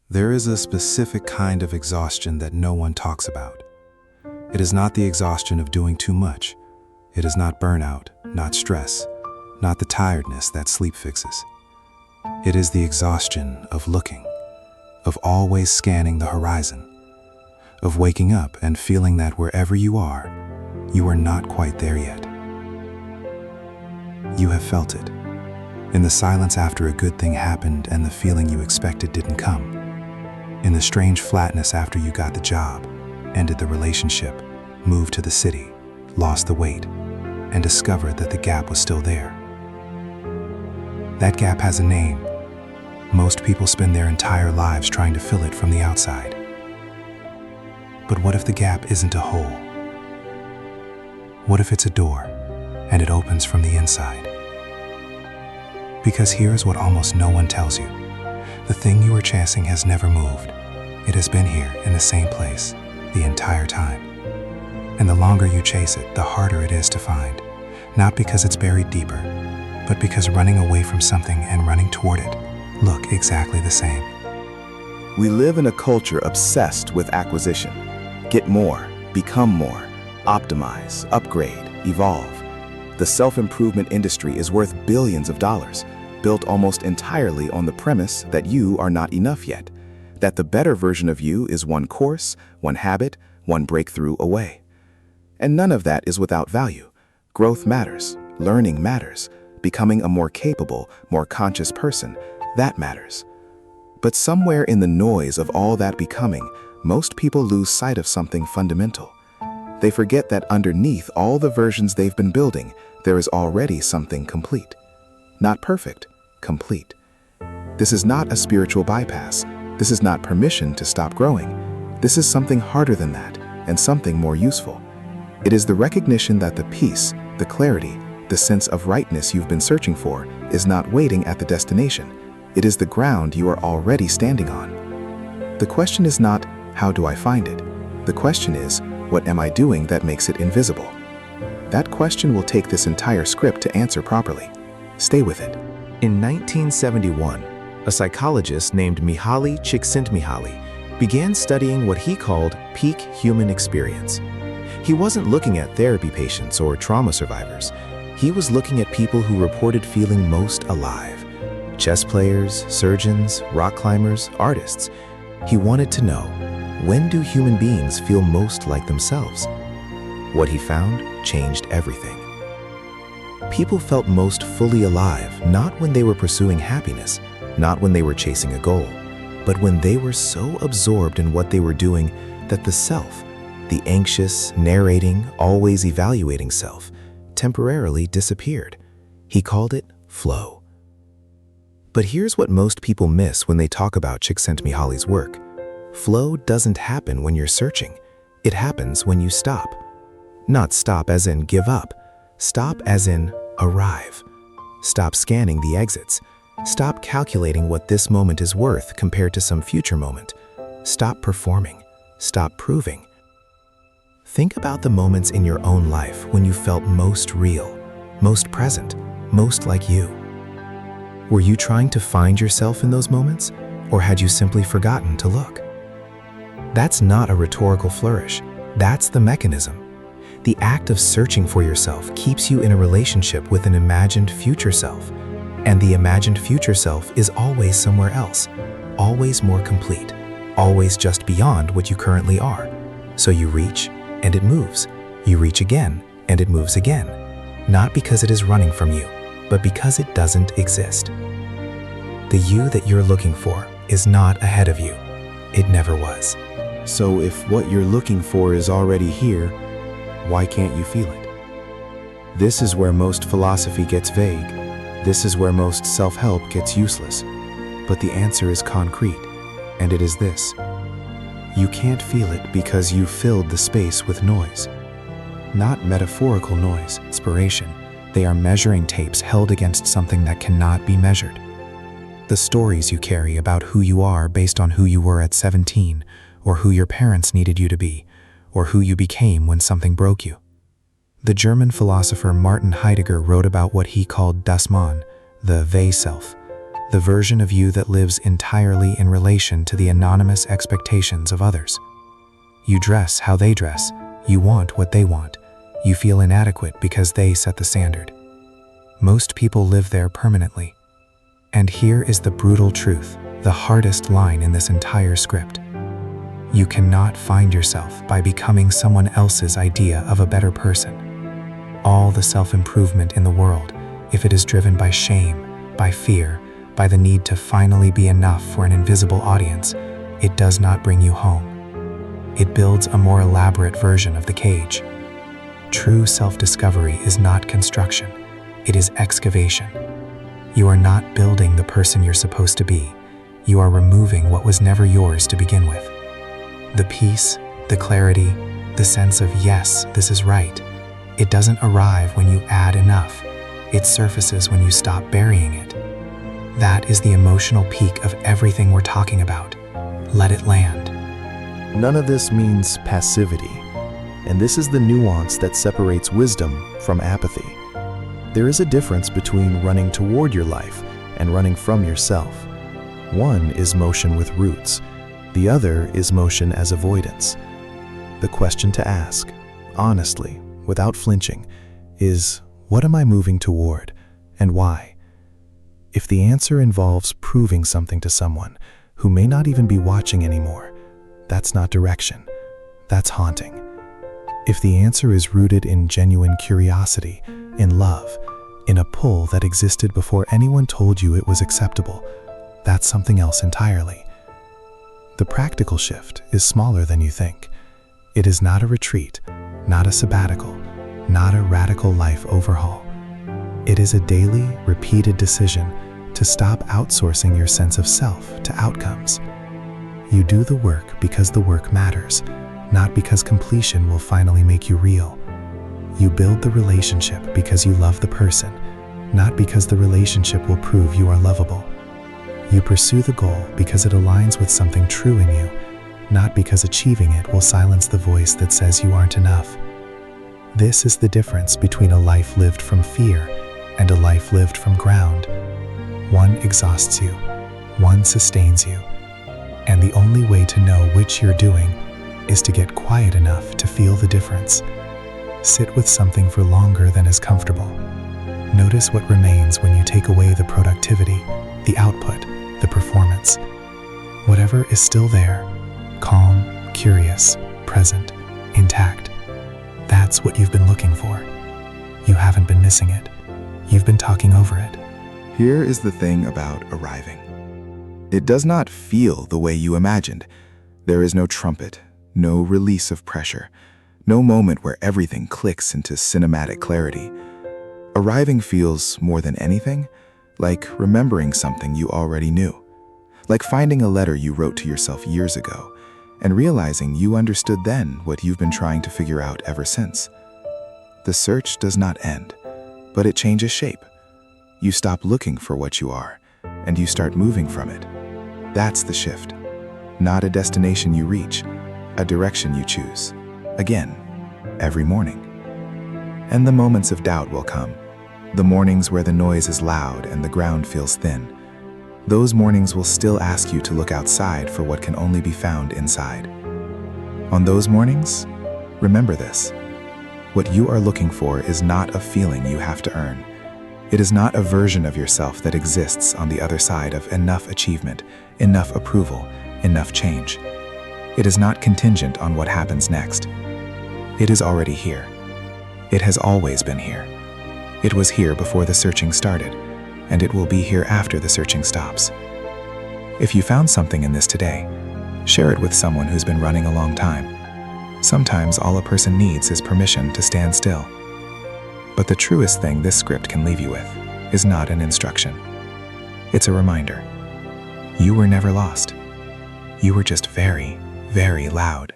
There is a specific kind of exhaustion that no one talks about. It is not the exhaustion of doing too much. It is not burnout, not stress, not the tiredness that sleep fixes. It is the exhaustion of looking, of always scanning the horizon, of waking up and feeling that wherever you are not quite there yet. You have felt it, in the silence after a good thing happened and the feeling you expected didn't come, in the strange flatness after you got the job, ended the relationship, moved to the city, lost the weight, and discovered that the gap was still there. That gap has a name. Most people spend their entire lives trying to fill it from the outside. But what if the gap isn't a hole? What if it's a door, and it opens from the inside? Because here's what almost no one tells you. The thing you were chasing has never moved. It has been here in the same place the entire time. And the longer you chase it, the harder it is to find. Not because it's buried deeper, but because running away from something and running toward it look exactly the same. We live in a culture obsessed with acquisition. Get more, become more, optimize, upgrade, evolve. The self-improvement industry is worth billions of dollars, built almost entirely on the premise that you are not enough yet, that the better version of you is one course, one habit, one breakthrough away. And none of that is without value. Growth matters, learning matters, becoming a more capable, more conscious person, that matters. But somewhere in the noise of all that becoming, most people lose sight of something fundamental. They forget that underneath all the versions they've been building, there is already something complete. Not perfect, complete. This is not a spiritual bypass. This is not permission to stop growing. This is something harder than that, and something more useful. It is the recognition that the peace, the clarity, the sense of rightness you've been searching for is not waiting at the destination. It is the ground you are already standing on. The question is not, how do I find it? The question is, what am I doing that makes it invisible? That question will take this entire script to answer properly. Stay with it. In 1971, a psychologist named Mihaly Csikszentmihalyi began studying what he called peak human experience. He wasn't looking at therapy patients or trauma survivors. He was looking at people who reported feeling most alive. Chess players, surgeons, rock climbers, artists. He wanted to know, when do human beings feel most like themselves? What he found changed everything. People felt most fully alive not when they were pursuing happiness, not when they were chasing a goal, but when they were so absorbed in what they were doing that the self, the anxious, narrating, always evaluating self, temporarily disappeared. He called it flow. But here's what most people miss when they talk about Csikszentmihalyi's work. Flow doesn't happen when you're searching. It happens when you stop. Not stop as in give up. Stop as in arrive. Stop scanning the exits. Stop calculating what this moment is worth compared to some future moment. Stop performing. Stop proving. Think about the moments in your own life when you felt most real, most present, most like you. Were you trying to find yourself in those moments, or had you simply forgotten to look? That's not a rhetorical flourish. That's the mechanism. The act of searching for yourself keeps you in a relationship with an imagined future self. And the imagined future self is always somewhere else, always more complete, always just beyond what you currently are. So you reach, and it moves. You reach again, and it moves again. Not because it is running from you, but because it doesn't exist. The you that you're looking for is not ahead of you. It never was. So if what you're looking for is already here, why can't you feel it? This is where most philosophy gets vague. This is where most self-help gets useless. But the answer is concrete, and it is this. You can't feel it because you filled the space with noise. Not metaphorical noise, inspiration. They are measuring tapes held against something that cannot be measured. The stories you carry about who you are based on who you were at 17, or who your parents needed you to be, or who you became when something broke you. The German philosopher Martin Heidegger wrote about what he called das Man, the they self, the version of you that lives entirely in relation to the anonymous expectations of others. You dress how they dress, you want what they want, you feel inadequate because they set the standard. Most people live there permanently. And here is the brutal truth, the hardest line in this entire script. You cannot find yourself by becoming someone else's idea of a better person. All the self-improvement in the world, if it is driven by shame, by fear, by the need to finally be enough for an invisible audience, it does not bring you home. It builds a more elaborate version of the cage. True self-discovery is not construction, it is excavation. You are not building the person you're supposed to be, you are removing what was never yours to begin with. The peace, the clarity, the sense of yes, this is right, it doesn't arrive when you add enough, it surfaces when you stop burying it. That is the emotional peak of everything we're talking about. Let it land. None of this means passivity, and this is the nuance that separates wisdom from apathy. There is a difference between running toward your life and running from yourself. One is motion with roots, the other is motion as avoidance. The question to ask, honestly, without flinching, is, what am I moving toward, and why? If the answer involves proving something to someone who may not even be watching anymore, that's not direction, that's haunting. If the answer is rooted in genuine curiosity, in love, in a pull that existed before anyone told you it was acceptable, that's something else entirely. The practical shift is smaller than you think. It is not a retreat, not a sabbatical, not a radical life overhaul. It is a daily, repeated decision to stop outsourcing your sense of self to outcomes. You do the work because the work matters, not because completion will finally make you real. You build the relationship because you love the person, not because the relationship will prove you are lovable. You pursue the goal because it aligns with something true in you, not because achieving it will silence the voice that says you aren't enough. This is the difference between a life lived from fear and a life lived from ground. One exhausts you, one sustains you, and the only way to know which you're doing is to get quiet enough to feel the difference. Sit with something for longer than is comfortable. Notice what remains when you take away the productivity, the output, the performance. Whatever is still there, calm, curious, present, intact. That's what you've been looking for. You haven't been missing it. You've been talking over it. Here is the thing about arriving. It does not feel the way you imagined. There is no trumpet, no release of pressure, no moment where everything clicks into cinematic clarity. Arriving feels, more than anything, like remembering something you already knew. Like finding a letter you wrote to yourself years ago and realizing you understood then what you've been trying to figure out ever since. The search does not end, but it changes shape. You stop looking for what you are, and you start moving from it. That's the shift. Not a destination you reach, a direction you choose. Again, every morning. And the moments of doubt will come. The mornings where the noise is loud and the ground feels thin. Those mornings will still ask you to look outside for what can only be found inside. On those mornings, remember this. What you are looking for is not a feeling you have to earn. It is not a version of yourself that exists on the other side of enough achievement, enough approval, enough change. It is not contingent on what happens next. It is already here. It has always been here. It was here before the searching started, and it will be here after the searching stops. If you found something in this today, share it with someone who's been running a long time. Sometimes all a person needs is permission to stand still. But the truest thing this script can leave you with is not an instruction. It's a reminder. You were never lost. You were just very, very loud.